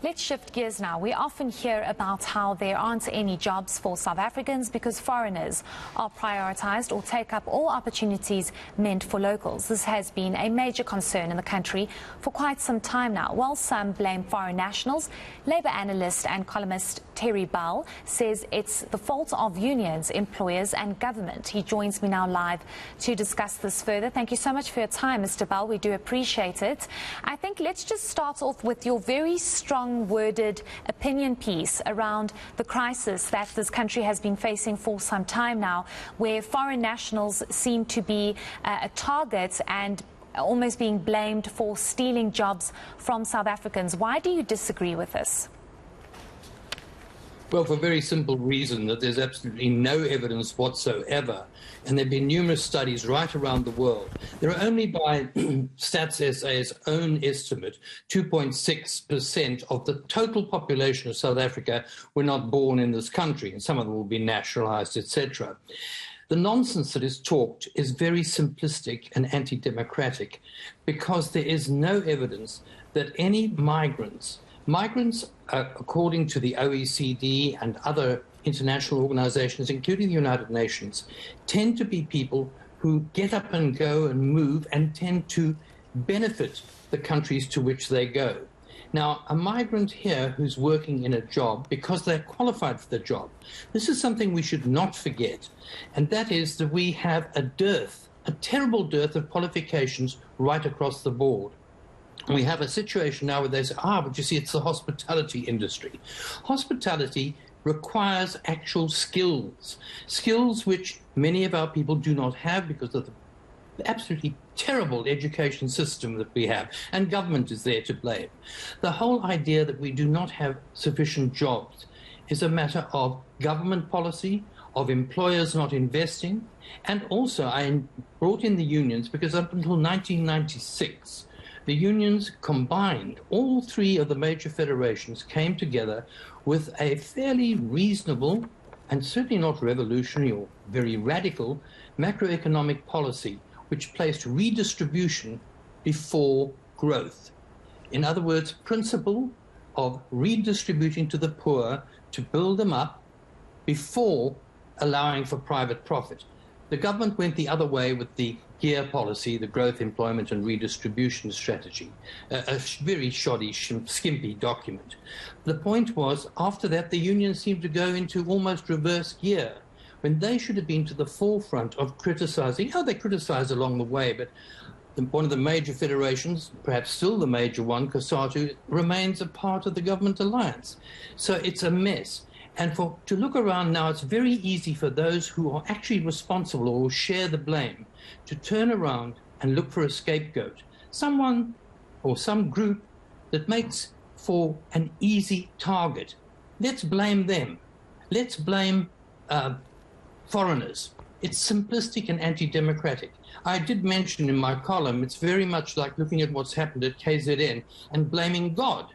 Let's shift gears now. We often hear about how there aren't any jobs for South Africans because foreigners are prioritised or take up all opportunities meant for locals. This has been a major concern in the country for quite some time now. While some blame foreign nationals, Labour analyst and columnist Terry Bell says it's the fault of unions, employers and government. He joins me now live to discuss this further. Thank you so much for your time, Mr. Bell. We do appreciate it. I think let's just start off with your very strong worded opinion piece around the crisis that this country has been facing for some time now, where foreign nationals seem to be a target and almost being blamed for stealing jobs from South Africans. Why do you disagree with this? Well, for a very simple reason, that there's absolutely no evidence whatsoever. And there have been numerous studies right around the world. There are only, by Stats SA's own estimate, 2.6% of the total population of South Africa were not born in this country, and some of them will be nationalized, etc. The nonsense that is talked is very simplistic and anti-democratic because there is no evidence that any migrants, according to the OECD and other international organizations, including the United Nations, tend to be people who get up and go and move and tend to benefit the countries to which they go. Now, a migrant here who's working in a job because they're qualified for the job, this is something we should not forget, and that is that we have a terrible dearth of qualifications right across the board. We have a situation now where they say, but you see, it's the hospitality industry. Hospitality requires actual skills which many of our people do not have because of the absolutely terrible education system that we have, and government is there to blame. The whole idea that we do not have sufficient jobs is a matter of government policy, of employers not investing, and also I brought in the unions because up until 1996, the unions combined, all three of the major federations came together with a fairly reasonable and certainly not revolutionary or very radical macroeconomic policy which placed redistribution before growth. In other words, principle of redistributing to the poor to build them up before allowing for private profit. The government went the other way with the GEAR policy, the Growth, Employment and Redistribution Strategy, a very shoddy, skimpy document. The point was, after that, the unions seemed to go into almost reverse gear, when they should have been to the forefront of criticizing. They criticized along the way, but one of the major federations, perhaps still the major one, COSATU, remains a part of the government alliance. So it's a mess. And to look around now, it's very easy for those who are actually responsible or share the blame to turn around and look for a scapegoat, someone or some group that makes for an easy target. Let's blame them. Let's blame foreigners. It's simplistic and anti-democratic. I did mention in my column, it's very much like looking at what's happened at KZN and blaming God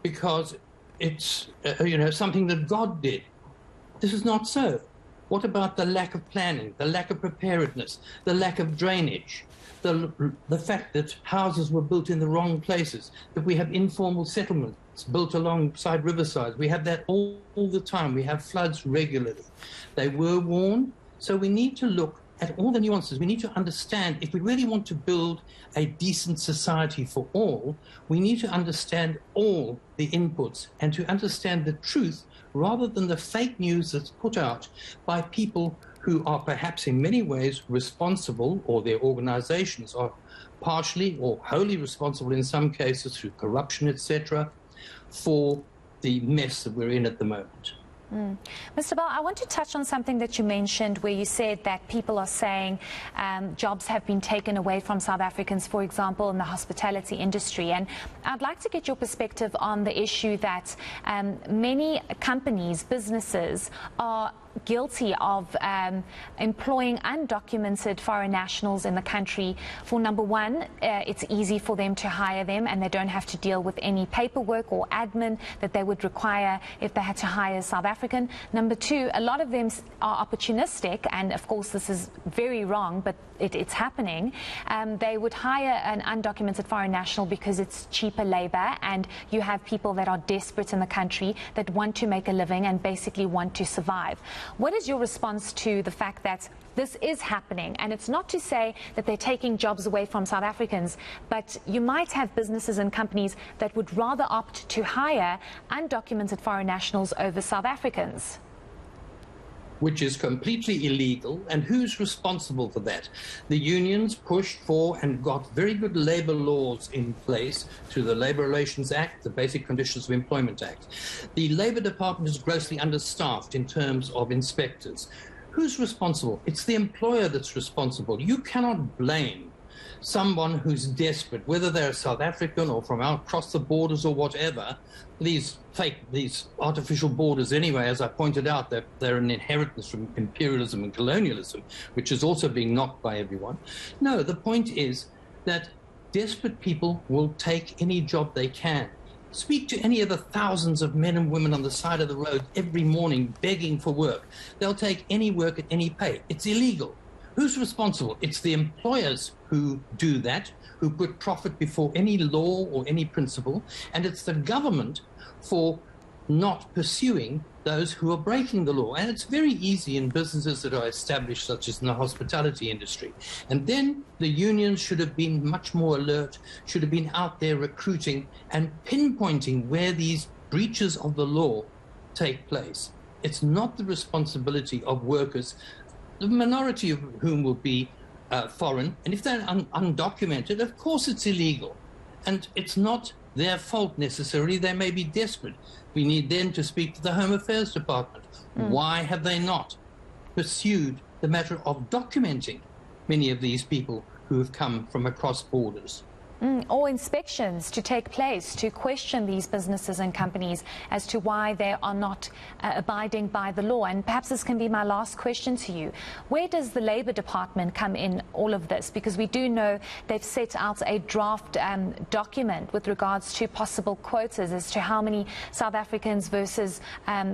because it's something that God did. This is not so. What about the lack of planning, the lack of preparedness, the lack of drainage, the fact that houses were built in the wrong places, that we have informal settlements built alongside riversides? We have that all the time. We have floods regularly. They were warned, so we need to look at all the nuances. We need to understand, if we really want to build a decent society for all, we need to understand all the inputs and to understand the truth rather than the fake news that's put out by people who are perhaps in many ways responsible, or their organizations are partially or wholly responsible in some cases through corruption, etc., for the mess that we're in at the moment. Mr. Bell, I want to touch on something that you mentioned where you said that people are saying jobs have been taken away from South Africans, for example, in the hospitality industry. And I'd like to get your perspective on the issue that many companies, businesses are guilty of employing undocumented foreign nationals in the country. For number one, it's easy for them to hire them and they don't have to deal with any paperwork or admin that they would require if they had to hire a South African. Number two, a lot of them are opportunistic, and of course this is very wrong, but it's happening, they would hire an undocumented foreign national because it's cheaper labor, and you have people that are desperate in the country that want to make a living and basically want to survive. What is your response to the fact that this is happening? And it's not to say that they're taking jobs away from South Africans, but you might have businesses and companies that would rather opt to hire undocumented foreign nationals over South Africans. Which is completely illegal, and who's responsible for that? The unions pushed for and got very good labor laws in place through the Labor Relations Act, the Basic Conditions of Employment Act. The Labor Department is grossly understaffed in terms of inspectors. Who's responsible? It's the employer that's responsible. You cannot blame someone who's desperate, whether they're South African or from across the borders or whatever. These artificial borders anyway, as I pointed out, they're an inheritance from imperialism and colonialism, which is also being knocked by everyone. No, the point is that desperate people will take any job they can. Speak to any of the thousands of men and women on the side of the road every morning begging for work. They'll take any work at any pay. It's illegal. Who's responsible? It's the employers who do that, who put profit before any law or any principle, and it's the government for not pursuing those who are breaking the law. And it's very easy in businesses that are established, such as in the hospitality industry. And then the unions should have been much more alert, should have been out there recruiting and pinpointing where these breaches of the law take place. It's not the responsibility of workers, the minority of whom will be foreign, and if they're undocumented, of course it's illegal. And it's not their fault necessarily. They may be desperate. We need then to speak to the Home Affairs Department. Why have they not pursued the matter of documenting many of these people who have come from across borders? Or inspections to take place to question these businesses and companies as to why they are not abiding by the law. And perhaps this can be my last question to you. Where does the Labour Department come in all of this? Because we do know they've set out a draft document with regards to possible quotas as to how many South Africans versus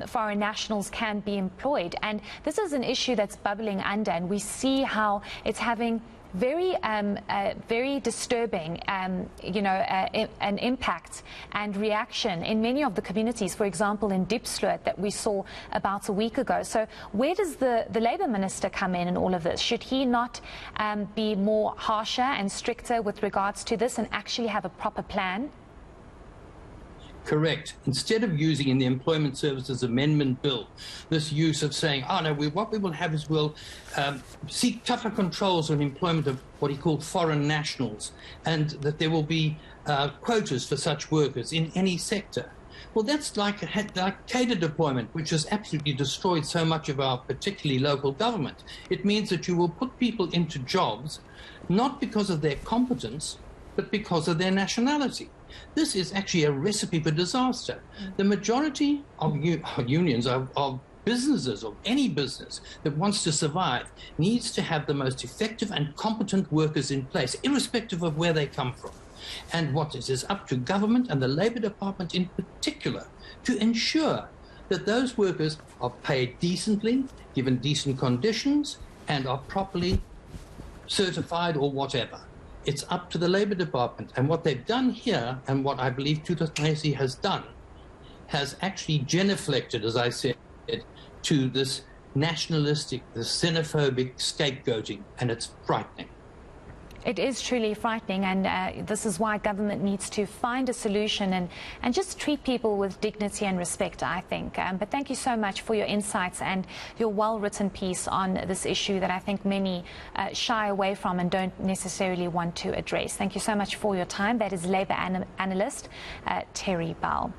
foreign nationals can be employed. And this is an issue that's bubbling under, and we see how it's having very disturbing, an impact and reaction in many of the communities, for example, in Diepsloot that we saw about a week ago. So where does the Labour Minister come in all of this? Should he not be more harsher and stricter with regards to this and actually have a proper plan? Correct. Instead of using in the Employment Services Amendment Bill this use of saying, oh no, what we will have is we'll seek tougher controls on employment of what he called foreign nationals, and that there will be quotas for such workers in any sector. Well, that's like cadre deployment, which has absolutely destroyed so much of our particularly local government. It means that you will put people into jobs not because of their competence, but because of their nationality. This is actually a recipe for disaster. The majority of unions, of businesses, of any business that wants to survive, needs to have the most effective and competent workers in place, irrespective of where they come from. And what it is up to government and the Labour Department in particular to ensure that those workers are paid decently, given decent conditions, and are properly certified or whatever. It's up to the Labour Department. And what they've done here, and what I believe Tutasi has done, has actually genuflected, as I said, to this nationalistic, this xenophobic scapegoating, and it's frightening. It is truly frightening, and this is why government needs to find a solution and just treat people with dignity and respect, I think. But thank you so much for your insights and your well-written piece on this issue that I think many shy away from and don't necessarily want to address. Thank you so much for your time. That is Labour Analyst Terry Bell.